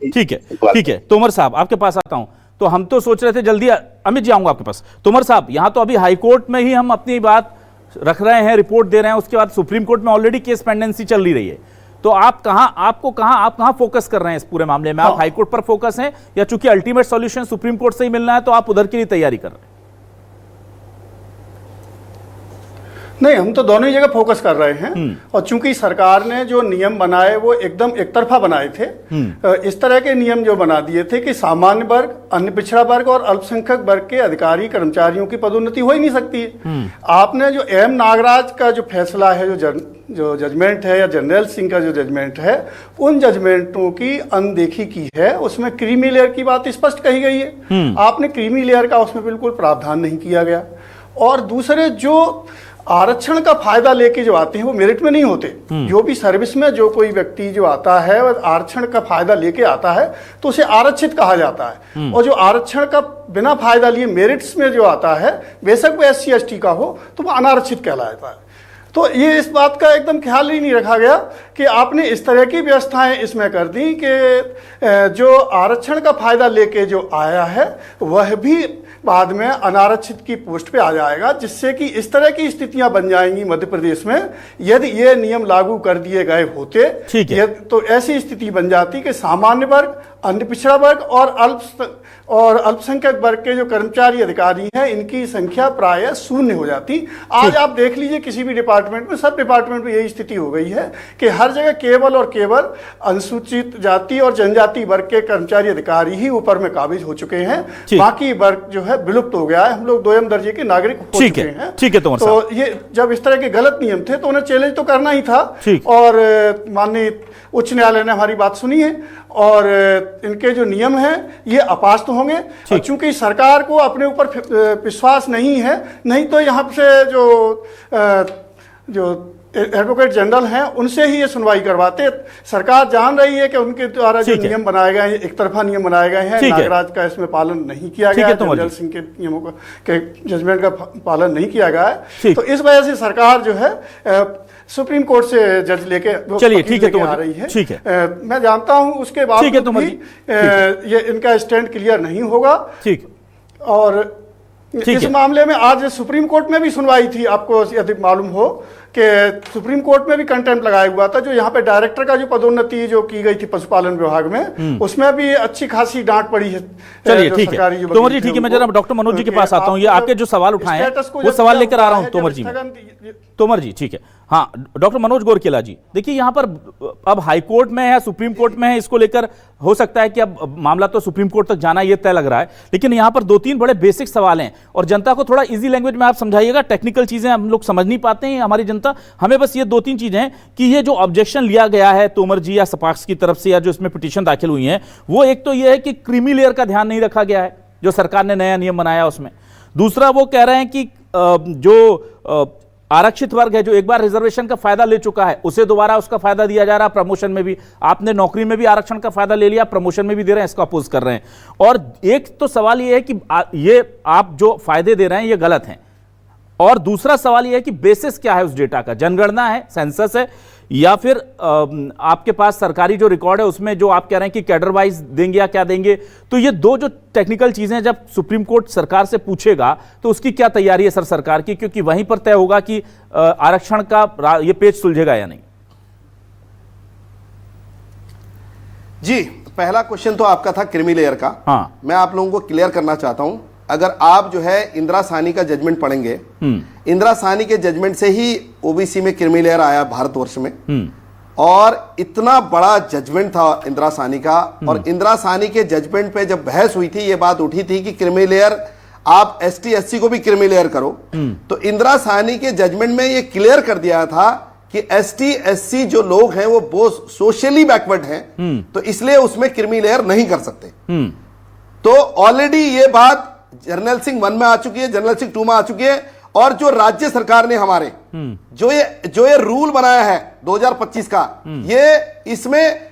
A: ठीक है। तोमर साहब आपके पास आता हूं। तो हम तो सोच रहे थे जल्दी, अमित जी आऊंगा आपके पास। तोमर साहब, यहां तो अभी हाईकोर्ट में ही हम अपनी बात रख रहे हैं, रिपोर्ट दे रहे हैं, उसके बाद सुप्रीम कोर्ट में ऑलरेडी केस पेंडेंसी चल रही है। तो आप कहां फोकस कर रहे हैं इस पूरे मामले में? आप हाईकोर्ट पर फोकस हैं या चूंकि अल्टीमेट सॉल्यूशन सुप्रीम कोर्ट से ही मिलना है तो आप उधर के लिए तैयारी कर रहे हैं?
I: नहीं, हम तो दोनों ही जगह फोकस कर रहे हैं। और चूंकि सरकार ने जो नियम बनाए वो एकदम एक तरफा बनाए थे, इस तरह के नियम जो बना दिए थे कि सामान्य वर्ग, अन्य पिछड़ा वर्ग और अल्पसंख्यक वर्ग के अधिकारी कर्मचारियों की पदोन्नति हो ही नहीं सकती है। आपने जो एम नागराज का जो फैसला है, जो जजमेंट है, या जनरल सिंह का जो जजमेंट है, उन जजमेंटों की अनदेखी की है। उसमें क्रीमी लेयर की बात स्पष्ट कही गई है। आपने क्रीमी लेयर का उसमें बिल्कुल प्रावधान नहीं किया गया। और दूसरे जो आरक्षण का फायदा लेके जो आते हैं वो मेरिट में नहीं होते। जो भी सर्विस में जो कोई व्यक्ति जो आता है वह आरक्षण का फायदा लेके आता है तो उसे आरक्षित कहा जाता है। और जो आरक्षण का बिना फायदा लिए मेरिट्स में जो आता है, बेशक वो SC ST का हो, तो वो अनारक्षित कहलाता है। तो ये इस बात का एकदम ख्याल ही नहीं रखा गया कि आपने इस तरह की व्यवस्थाएं इसमें कर दी कि जो आरक्षण का फायदा लेके जो आया है वह भी बाद में अनारक्षित की पोस्ट पे आ जाएगा, जिससे कि इस तरह की स्थितियां बन जाएंगी मध्य प्रदेश में। यदि ये नियम लागू कर दिए गए होते तो ऐसी स्थिति बन जाती कि सामान्य वर्ग, अन्य पिछड़ा वर्ग और अल्पसंख्यक वर्ग के जो कर्मचारी अधिकारी हैं, इनकी संख्या प्राय शून्य हो जाती। आज आप देख लीजिए किसी भी डिपार्टमेंट में, सब डिपार्टमेंट में यही स्थिति हो गई है कि हर जगह केवल और केवल अनुसूचित जाति और जनजाति वर्ग के कर्मचारी अधिकारी ही ऊपर में काबिज हो चुके हैं। बाकी वर्ग जो है विलुप्त हो गया है। हम लोग 2M दर्जे के नागरिक हो चुके हैं। तो ये जब इस तरह के गलत नियम थे तो उन्हें चैलेंज तो करना ही था। और माननीय उच्च न्यायालय ने हमारी बात सुनी है और इनके जो नियम हैं ये अपास्त होंगे। चूंकि सरकार को अपने ऊपर विश्वास नहीं है, नहीं तो यहाँ से जो एडवोकेट जनरल हैं उनसे ही ये सुनवाई करवाते। सरकार जान रही है कि उनके द्वारा जो नियम बनाए गए हैं, एक तरफा नियम बनाए गए हैं, नागराज का इसमें पालन नहीं किया गया है, जनरल सिंह के नियमों के जजमेंट का पालन नहीं किया गया है। तो इस वजह से सरकार जो है सुप्रीम कोर्ट से जज लेके आ रही है। मैं जानता हूं उसके बाद भी ये इनका स्टैंड क्लियर नहीं होगा। और इस मामले में आज सुप्रीम कोर्ट में भी सुनवाई थी। आपको यदि मालूम हो कि सुप्रीम कोर्ट में भी कंटेम्प्ट लगाया हुआ था। जो यहाँ पे डायरेक्टर का जो पदोन्नति जो की गई थी पशुपालन विभाग में, उसमें भी अच्छी खासी डांट पड़ी है।
A: चलिए ठीक है तोमर जी, ठीक है। मैं जरा डॉक्टर मनोज जी के पास आता हूँ। ये आपके जो सवाल उठाए हैं वो सवाल लेकर आ रहा हूँ तोमर जी। ठीक है, हाँ, डॉक्टर मनोज गोरकेला जी, देखिए यहाँ पर अब हाई कोर्ट में है, सुप्रीम कोर्ट में है, इसको लेकर हो सकता है कि अब मामला तो सुप्रीम कोर्ट तक जाना ये तय लग रहा है, लेकिन यहाँ पर 2-3 बड़े बेसिक सवाल हैं और जनता को थोड़ा इजी लैंग्वेज में आप समझाइएगा। टेक्निकल चीजें हम लोग समझ नहीं पाते हैं, हमारी जनता। हमें बस ये 2-3 चीजें हैं कि ये जो ऑब्जेक्शन लिया गया है तोमर जी या सपाक्स की तरफ से, या जो इसमें पिटीशन दाखिल हुई है, वो एक तो ये है कि क्रीमी लेयर का ध्यान नहीं रखा गया है जो सरकार ने नया नियम बनाया उसमें। दूसरा वो कह रहे हैं कि जो आरक्षित वर्ग है, जो एक बार रिजर्वेशन का फायदा ले चुका है, उसे दोबारा उसका फायदा दिया जा रहा है। प्रमोशन में भी आपने नौकरी में भी आरक्षण का फायदा ले लिया, प्रमोशन में भी दे रहे हैं, इसको अपोज कर रहे हैं। और एक तो सवाल ये है कि ये आप जो फायदे दे रहे हैं ये गलत हैं, और दूसरा सवाल ये है कि बेसिस क्या है उस डेटा का? जनगणना है, सेंसस है, या फिर आपके पास सरकारी जो रिकॉर्ड है उसमें जो आप कह रहे हैं कि कैडर वाइज देंगे या क्या देंगे? तो ये दो जो टेक्निकल चीजें जब सुप्रीम कोर्ट सरकार से पूछेगा तो उसकी क्या तैयारी है सर सरकार की? क्योंकि वहीं पर तय होगा कि आरक्षण का ये पेच सुलझेगा या नहीं।
F: जी, पहला क्वेश्चन तो आपका था क्रीमी लेयर का। हाँ, मैं आप लोगों को क्लियर करना चाहता हूं। अगर आप जो है इंदिरा साहनी का जजमेंट पढ़ेंगे, इंदिरा साहनी के जजमेंट से ही ओबीसी में क्रीमी लेयर आया भारतवर्ष में। और इतना बड़ा जजमेंट था इंदिरा साहनी का, और इंदिरा साहनी के जजमेंट पे जब बहस हुई थी, ये बात उठी थी कि क्रीमी लेयर आप एसटी एससी को भी क्रीमी लेयर करो, तो इंदिरा साहनी के जजमेंट में ये क्लियर कर दिया था कि एसटी एससी जो लोग हैं वो सोशली बैकवर्ड हैं, तो इसलिए उसमें क्रीमी लेयर नहीं कर सकते। तो ऑलरेडी ये बात जर्नल सिंह 1 में आ चुकी है, जर्नल सिंह 2 में आ चुकी है, और जो राज्य सरकार ने हमारे जो ये रूल बनाया है 2025 का, ये इसमें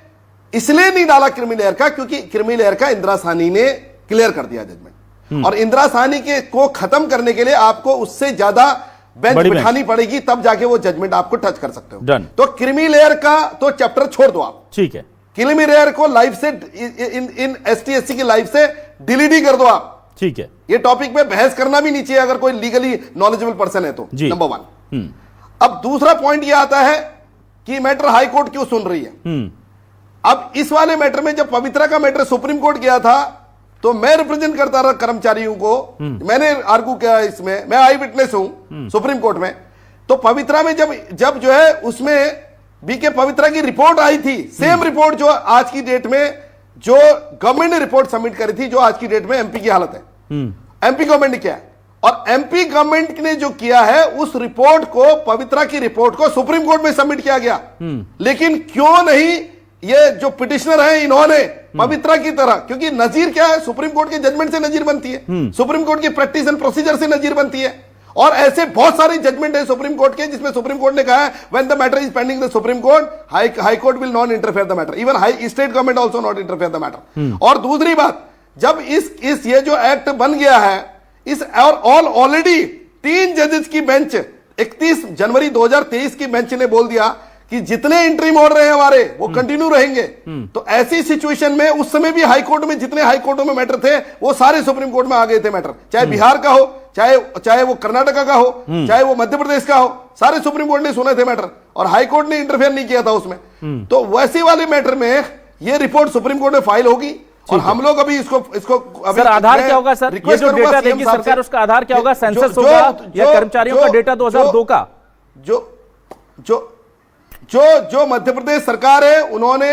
F: इसलिए नहीं डाला क्रीमी लेयर का क्योंकि क्रीमी लेयर का इंदिरा साहनी ने क्लियर कर दिया जजमेंट, और इंदिरा साहनी के को खत्म करने के लिए आपको उससे ज्यादा बेंच बिठानी पड़ेगी, तब जाके वो जजमेंट आपको टच कर सकते हो। तो क्रीमी लेयर का तो चैप्टर छोड़ दो आप,
A: ठीक है,
F: क्रीमी लेयर को लाइफ से इन एसटी एससी की लाइफ से डिलीट ही कर दो आप, ठीक है। ये टॉपिक पे बहस करना भी नहीं चाहिए अगर कोई लीगली नॉलेजेबल पर्सन है तो, नंबर 1। अब दूसरा पॉइंट ये आता है कि मैटर हाई कोर्ट क्यों सुन रही है। अब इस वाले मैटर में जब पवित्रा का मैटर सुप्रीम कोर्ट गया था, तो मैं रिप्रेजेंट करता रहा कर्मचारियों को, मैंने आर्गू किया इसमें, मैं आई विटनेस हूं सुप्रीम कोर्ट में। तो पवित्रा में जब जो है उसमें बीके पवित्रा की रिपोर्ट आई थी, सेम रिपोर्ट जो आज की डेट में जो गवर्नमेंट ने रिपोर्ट सबमिट करी थी, जो आज की डेट में एमपी की हालत है, एमपी गवर्नमेंट ने किया है, और एमपी गवर्नमेंट ने जो किया है उस रिपोर्ट को, पवित्रा की रिपोर्ट को सुप्रीम कोर्ट में सबमिट किया गया। लेकिन क्यों नहीं ये जो पिटिशनर हैं इन्होंने पवित्रा की तरह, क्योंकि नजीर क्या है, सुप्रीम कोर्ट के जजमेंट से नजीर बनती है, सुप्रीम कोर्ट की प्रैक्टिस एंड प्रोसीजर से नजीर बनती है, और ऐसे बहुत सारे जजमेंट है सुप्रीम कोर्ट के जिसमें सुप्रीम कोर्ट ने कहा है when the matter is pending the supreme court, high court will not interfere the matter, even high state government also not interfere the matter. और दूसरी बात, जब इस ये जो एक्ट बन गया है, इस और ऑलरेडी 3 जजेस की बेंच 31 जनवरी 2023 की बेंच ने बोल दिया कि जितने इंटरिम ऑर्डर हैं हमारे वो कंटिन्यू रहेंगे। तो ऐसी सिचुएशन में उस समय भी हाई कोर्ट में जितने हाई कोर्टों में मैटर थे वो सारे सुप्रीम कोर्ट में आ गए थे मैटर, चाहे बिहार का हो, चाहे वो कर्नाटका का हो, चाहे वो मध्य प्रदेश का हो, सारे सुप्रीम कोर्ट ने सुने थे मैटर, और हाई कोर्ट ने इंटरफेयर नहीं किया था उसमें। तो वैसे वाले मैटर में ये रिपोर्ट सुप्रीम कोर्ट में फाइल होगी, और हम लोग अभी इसको अभी
A: सर आधार क्या होगा सर, ये जो डेटा देगी सरकार उसका आधार क्या होगा, सेंसस होगा या कर्मचारियों का डेटा 2002 का?
F: जो मध्य प्रदेश सरकार है उन्होंने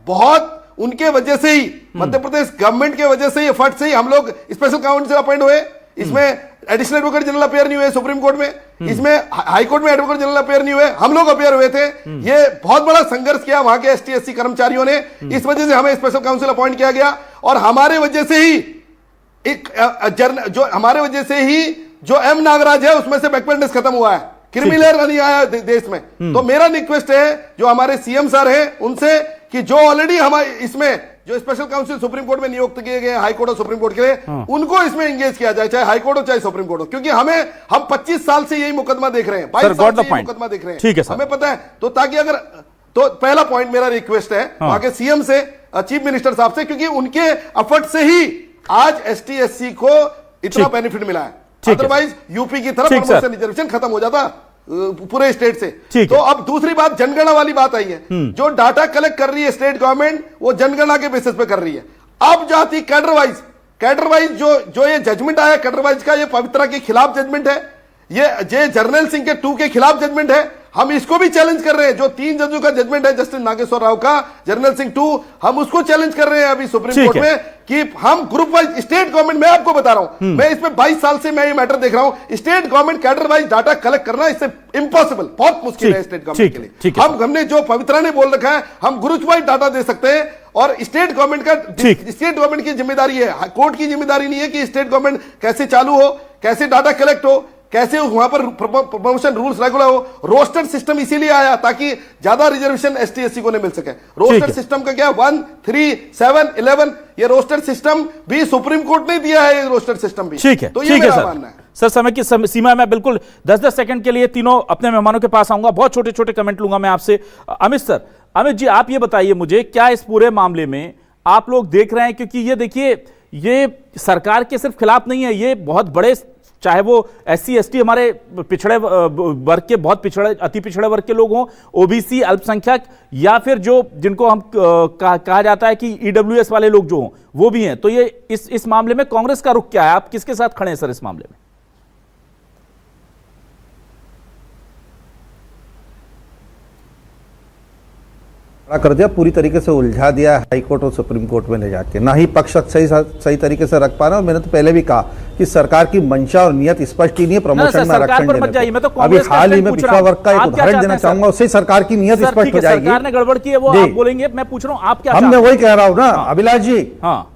F: बहुत, उनके वजह से ही, मध्य प्रदेश गवर्नमेंट के वजह से ही, एफर्ट से ही हम लोग स्पेशल काउंसिल अपॉइंट हुए। इसमें एडिशनल एडवोकेट जनरल अपेयर नहीं हुए सुप्रीम कोर्ट में, इसमें हाई कोर्ट में एडवोकेट जनरल अपेयर नहीं हुए, हम लोग अपेयर हुए थे। ये बहुत बड़ा संघर्ष किया वहां के एसटी एससी कर्मचारियों ने, इस वजह से हमें स्पेशल काउंसिल अपॉइंट किया गया, और हमारे वजह से ही हमारे वजह से ही जो एम नागराज है उसमें से बैकवर्डनेस खत्म हुआ है, क्रीमी लेयर नहीं आया देश में। तो मेरा रिक्वेस्ट है जो हमारे सीएम सर हैं उनसे कि जो ऑलरेडी हमारे इसमें जो स्पेशल काउंसिल सुप्रीम कोर्ट में नियुक्त किए गए हाई कोर्ट और सुप्रीम कोर्ट के लिए, उनको इसमें एंगेज किया जाए, चाहे हाई कोर्ट हो चाहे सुप्रीम कोर्ट हो, क्योंकि हम 25 साल से यही मुकदमा देख रहे हैं, 22 साल से मुकदमा देख रहे हैं, ठीक है, हमें पता है। तो ताकि अगर, तो पहला पॉइंट मेरा रिक्वेस्ट है वहां के सीएम से, चीफ मिनिस्टर साहब से, क्योंकि उनके एफर्ट से ही आज एसटी एससी को इतना बेनिफिट मिला है, अदरवाइज यूपी की तरफ प्रमोशन रिजर्वेशन खत्म हो जाता पूरे स्टेट से। तो अब दूसरी बात, जनगणना वाली बात आई है, जो डाटा कलेक्ट कर रही है स्टेट गवर्नमेंट वो जनगणना के बेसिस पे कर रही है। अब जाती कैडर वाइज जो ये जजमेंट आया कैडर वाइज का, ये पवित्रा के खिलाफ जजमेंट है, ये जर्नल सिंह के 2 के खिलाफ जजमेंट है। हम इसको भी चैलेंज कर रहे हैं, जो 3 जजों का जजमेंट है जस्टिस नागेश्वर राव का, जर्नल सिंह 2, हम उसको चैलेंज कर रहे हैं अभी सुप्रीम कोर्ट में कि हम ग्रुप वाइज स्टेट गवर्नमेंट, मैं आपको बता रहा हूं, मैं इसमें 22 साल से मैं ये मैटर देख रहा हूं, state government cadre wise data collect करना इससे इम्पॉसिबल, बहुत मुश्किल है स्टेट गवर्नमेंट के लिए। हमने जो पवित्रा ने बोल रखा है, हम ग्रुप वाइज डाटा दे सकते हैं, और स्टेट गवर्नमेंट की जिम्मेदारी है, कोर्ट की जिम्मेदारी नहीं है कि स्टेट गवर्नमेंट कैसे चालू हो, कैसे डाटा कलेक्ट हो, कैसे वहां पर प्रमोशन रूल्स रेगुलर हो। रोस्टर सिस्टम इसीलिए आया ताकि ज्यादा रिजर्वेशन एसटी एससी को मिल सके। रोस्टर सिस्टम का क्या 1, 3, 7, 11 ये रोस्टर सिस्टम भी सुप्रीम कोर्ट ने दिया है, ये रोस्टर सिस्टम भी,
A: ठीक है।
F: तो ये मेरा मानना है।
A: सर समय की सीमा में बिल्कुल 10-10 सेकंड के लिए तीनों अपने मेहमानों के पास आऊंगा, बहुत छोटे छोटे कमेंट लूंगा मैं आपसे। अमित जी आप ये बताइए मुझे, क्या इस पूरे मामले में आप लोग देख रहे हैं, क्योंकि ये देखिए ये सरकार के सिर्फ खिलाफ नहीं है, ये बहुत बड़े, चाहे वो एससी एसटी हमारे पिछड़े वर्ग के, बहुत पिछड़े अति पिछड़े वर्ग के लोग हों, ओबीसी अल्पसंख्यक, या फिर जो जिनको हम कहा जाता है कि ईडब्ल्यूएस वाले लोग जो हों वो भी हैं। तो ये इस मामले में कांग्रेस का रुख क्या है, आप किसके साथ खड़े हैं सर इस मामले में?
G: खड़ा कर दिया, पूरी तरीके से उलझा दिया हाई कोर्ट और सुप्रीम कोर्ट में ले जाके, ना ही पक्ष सही तरीके से रख पा रहे। और मैंने तो पहले भी कहा कि सरकार की मंशा और नियत स्पष्ट ही नहीं है प्रमोशन में आरक्षण देने को। अभी हाल ही में पिछड़ा वर्ग का एक उदाहरण देना चाहूंगा, उससे सरकार की नियत स्पष्ट हो जाएगी।
A: सरकार ने गड़बड़ की है वो आप बोलेंगे, मैं पूछ रहा हूं आप क्या?
G: हम मैं वही कह रहा हूं ना अभिलाष जी,
A: हाँ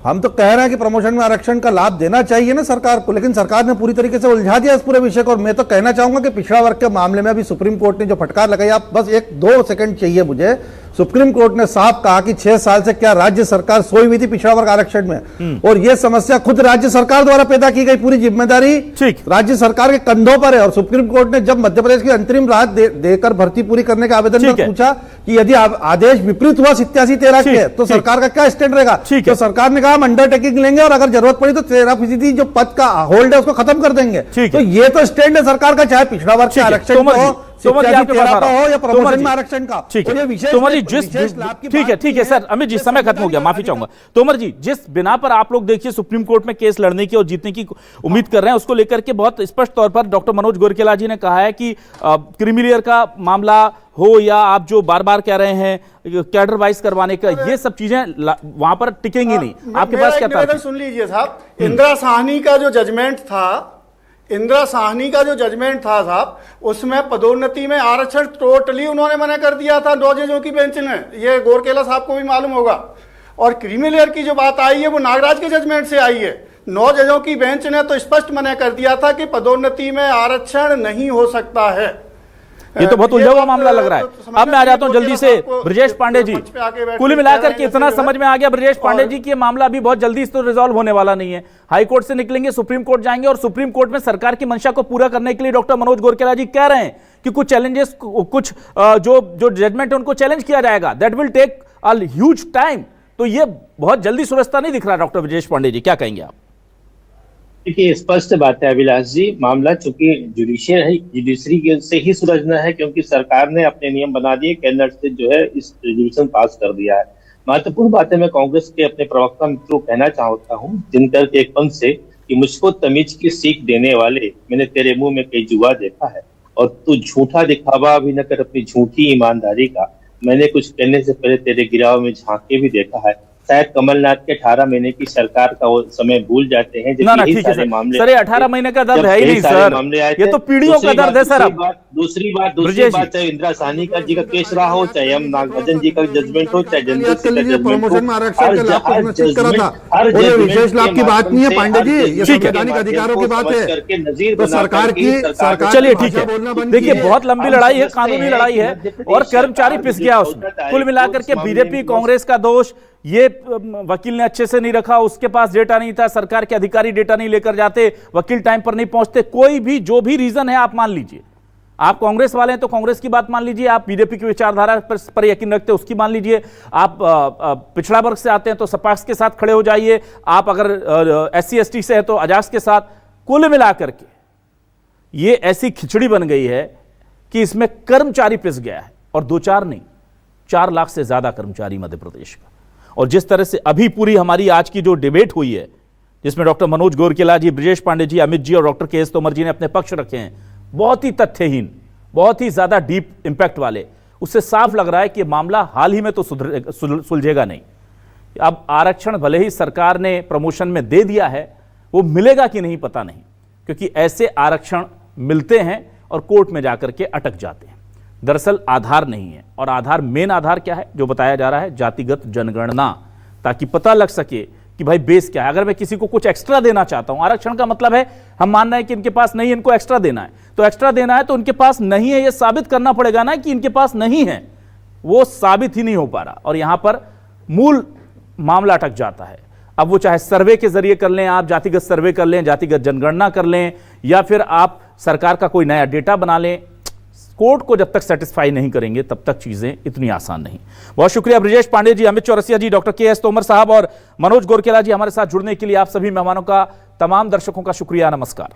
G: हम तो कह रहे हैं कि प्रमोशन में आरक्षण का लाभ देना चाहिए ना सरकार को, लेकिन सरकार ने पूरी तरीके से उलझा दिया इस पूरे विषय को। और मैं तो कहना चाहूंगा कि पिछड़ा वर्ग के मामले में अभी सुप्रीम कोर्ट ने जो फटकार लगाई, आप बस 1-2 सेकंड चाहिए मुझे। सुप्रीम कोर्ट ने साफ कहा कि 6 साल से क्या राज्य सरकार सोई हुई थी पिछड़ा वर्ग आरक्षण में, और यह समस्या खुद राज्य सरकार द्वारा पैदा की गई, पूरी जिम्मेदारी राज्य सरकार के कंधों पर है। और सुप्रीम कोर्ट ने जब मध्य प्रदेश की अंतरिम राहत देकर भर्ती पूरी करने के आवेदन पर पूछा कि यदि आदेश विपरीत हुआ 87-13 के, तो सरकार का क्या स्टैंड रहेगा, तो सरकार ने कहा हम अंडरटेकिंग लेंगे और अगर जरूरत पड़ी तो 13% जो पद का होल्ड है उसको खत्म कर देंगे। तो ये तो स्टैंड है सरकार का, चाहे पिछड़ा वर्ग के आरक्षण हो,
A: तोमर जी आपके
G: हो या प्रमोशन में आरक्षण का।
A: ठीक है तोमर जी, ठीक है सर, अमित जी समय खत्म हो गया, माफी चाहूंगा। तोमर जी, जिस बिना पर आप लोग देखिए सुप्रीम कोर्ट में केस लड़ने की और जीतने की उम्मीद कर रहे हैं, उसको लेकर के बहुत स्पष्ट तौर पर डॉक्टर मनोज गोरकेला जी ने कहा है कि क्रीमी लेयर का मामला हो या आप जो बार बार कह रहे हैं कैडर वाइज करवाने का, ये सब चीजें वहां पर टिकेंगी नहीं। आपके पास क्या
I: सुन लीजिए साहब, इंदिरा साहनी का जो जजमेंट था साहब, उसमें पदोन्नति में आरक्षण टोटली उन्होंने मना कर दिया था 2 जजों की बेंच ने, ये गोरकेला साहब को भी मालूम होगा। और क्रीमी लेयर की जो बात आई है वो नागराज के जजमेंट से आई है। 9 जजों की बेंच ने तो स्पष्ट मना कर दिया था कि पदोन्नति में आरक्षण नहीं हो सकता है।
A: ये तो बहुत उलझा हुआ मामला लग रहा है। अब मैं आ जाता हूं जल्दी से ब्रजेश पांडे जी, कुल मिलाकर के इतना समझ में आ गया ब्रजेश पांडे जी कि ये मामला अभी बहुत जल्दी से तो रिजॉल्व होने वाला नहीं है। हाई कोर्ट से निकलेंगे, सुप्रीम कोर्ट जाएंगे और सुप्रीम कोर्ट में सरकार की मंशा को पूरा करने के लिए डॉक्टर मनोज गोरकेला जी कह रहे हैं कि कुछ चैलेंजेस, कुछ जो जजमेंट है उनको चैलेंज किया जाएगा, that will take a huge time. तो ये बहुत जल्दी सुरक्षता नहीं दिख रहा। डॉक्टर ब्रजेश पांडे जी क्या कहेंगे आप?
H: देखिए, स्पष्ट बात है अभिलाष जी, मामला चूंकि जुडिशरी से ही सुलझना है, क्योंकि सरकार ने अपने नियम बना दिए, कैबिनेट से जो है इस रेजोल्यूशन पास कर दिया है। महत्वपूर्ण बात है, मैं कांग्रेस के अपने प्रवक्ता मित्रों को कहना चाहता हूँ दिनकर के एक पंथ से कि मुझको तमीज की सीख देने वाले, मैंने तेरे मुंह में कई जुआ देखा है और तू झूठा दिखावा भी न कर अपनी झूठी ईमानदारी का। मैंने कुछ कहने से पहले तेरे गिराव में झांके भी देखा है। शायद कमलनाथ के 18 महीने की सरकार का वो समय भूल जाते हैं।
A: ना ठीक है सर, 18 महीने का दर्द है ही नहीं सर, ये तो पीढ़ियों का दर्द है सर।
H: दूसरी बात चाहे इंदिरा साहनी का जी का केस रहा हो, चाहे हम नागभजन जी का जजमेंट हो, चाहे जनरल
G: प्रमोशन में आरक्षण के लाभ को निश्चित करा था, विशेष लाभ की बात नहीं है पांडे जी, ये संवैधानिक अधिकारों की बात है। तो सरकार की
A: चलिए ठीक है, देखिए बहुत लंबी लड़ाई है, कानूनी लड़ाई है और कर्मचारी पिस गया उसमें। कुल मिलाकर के बीजेपी कांग्रेस का दोष, ये वकील ने अच्छे से नहीं रखा, उसके पास डेटा नहीं था, सरकार के अधिकारी डेटा नहीं लेकर जाते, वकील टाइम पर नहीं पहुंचते, कोई भी जो भी रीजन है आप मान लीजिए। आप कांग्रेस वाले हैं तो कांग्रेस की बात मान लीजिए, आप बीजेपी की विचारधारा पर यकीन रखते हैं उसकी मान लीजिए, आप पिछड़ा वर्ग से आते हैं तो सपाक्स के साथ खड़े हो जाइए, आप अगर SC/ST से है तो अजाक्स के साथ। कुल मिलाकर के ये ऐसी खिचड़ी बन गई है कि इसमें कर्मचारी पिस गया है, और 2-4 नहीं, 4 लाख से ज्यादा कर्मचारी मध्य प्रदेश का। और जिस तरह से अभी पूरी हमारी आज की जो डिबेट हुई है, जिसमें डॉक्टर मनोज गोरकेला जी, ब्रजेश पांडे जी, अमित जी और डॉक्टर KS तोमर जी ने अपने पक्ष रखे हैं, बहुत ही तथ्यहीन, बहुत ही ज्यादा डीप इंपैक्ट वाले, उससे साफ लग रहा है कि मामला हाल ही में तो सुलझेगा नहीं। अब आरक्षण भले ही सरकार ने प्रमोशन में दे दिया है, वो मिलेगा कि नहीं पता नहीं, क्योंकि ऐसे आरक्षण मिलते हैं और कोर्ट में जाकर के अटक जाते हैं। दरअसल आधार नहीं है, और आधार, मेन आधार क्या है जो बताया जा रहा है, जातिगत जनगणना, ताकि पता लग सके कि भाई बेस क्या है। अगर मैं किसी को कुछ एक्स्ट्रा देना चाहता हूं, आरक्षण का मतलब है हम मान रहे हैं कि इनके पास नहीं है, इनको एक्स्ट्रा देना है, तो एक्स्ट्रा देना है तो उनके पास नहीं है, यह साबित करना पड़ेगा ना कि इनके पास नहीं है, वो साबित ही नहीं हो पा रहा, और यहां पर मूल मामला अटक जाता है। अब वो चाहे सर्वे के जरिए कर लें, आप जातिगत सर्वे कर लें, जातिगत जनगणना कर लें, या फिर आप सरकार का कोई नया डेटा बना लें, कोर्ट को जब तक सेटिस्फाई नहीं करेंगे तब तक चीजें इतनी आसान नहीं। बहुत शुक्रिया ब्रजेश पांडे जी, अमित चौरसिया जी, डॉक्टर KS तोमर साहब और मनोज गोरकेला जी हमारे साथ जुड़ने के लिए। आप सभी मेहमानों का, तमाम दर्शकों का शुक्रिया, नमस्कार।